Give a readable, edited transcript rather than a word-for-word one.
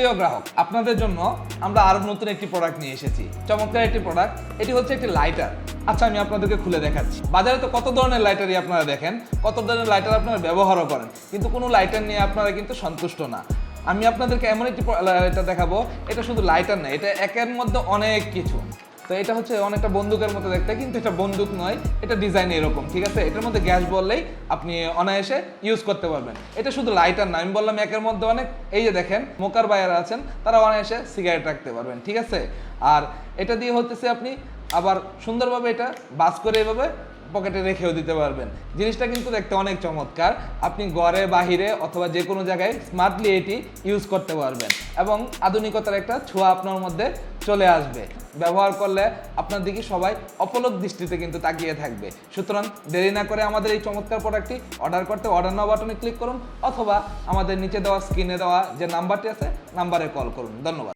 প্রিয় গ্রাহক, আপনাদের জন্য আমরা আরো নতুন একটি প্রোডাক্ট নিয়ে এসেছি। চমৎকার একটি প্রোডাক্ট। এটি হচ্ছে একটি লাইটার। আচ্ছা, আমি আপনাদেরকে খুলে দেখাচ্ছি। বাজারে তো কত ধরনের লাইটারই আপনারা দেখেন, কত ধরনের লাইটার আপনারা ব্যবহারও করেন, কিন্তু কোনো লাইটার নিয়ে আপনারা কিন্তু সন্তুষ্ট না। আমি আপনাদেরকে এমন একটি লাইটার দেখাবো, এটা শুধু লাইটার না, এটা একের মধ্যে অনেক কিছু। তো এটা হচ্ছে অনেকটা বন্দুকের মতো দেখতে, কিন্তু এটা বন্দুক নয়, এটা ডিজাইন এরকম, ঠিক আছে? এটার মধ্যে গ্যাস বললেই আপনি অনায়াসে ইউজ করতে পারবেন। এটা শুধু লাইটার না, আমি বললাম একের মধ্যে অনেক। এই যে দেখেন, মোকার বায়ার আছেন, তারা অনায়াসে সিগারেট রাখতে পারবেন, ঠিক আছে? আর এটা দিয়ে হচ্ছে আপনি আবার সুন্দরভাবে এটা বাস করে এভাবে পকেটে রেখেও দিতে পারবেন। জিনিসটা কিন্তু দেখতে অনেক চমৎকার। আপনি ঘরে বাহিরে অথবা যে কোনো জায়গায় স্মার্টলি এটি ইউজ করতে পারবেন এবং আধুনিকতার একটা ছোঁয়া আপনার মধ্যে চলে আসবে। ব্যবহার করলে আপনার দিকে সবাই অপলক দৃষ্টিতে কিন্তু তাকিয়ে থাকবে। সুতরাং দেরি না করে আমাদের এই চমৎকার প্রোডাক্টটি অর্ডার করতে অর্ডার নাও বাটনে ক্লিক করুন অথবা আমাদের নিচে দেওয়া স্ক্রিনে দেওয়া যে নাম্বারটি আছে নাম্বারে কল করুন। ধন্যবাদ।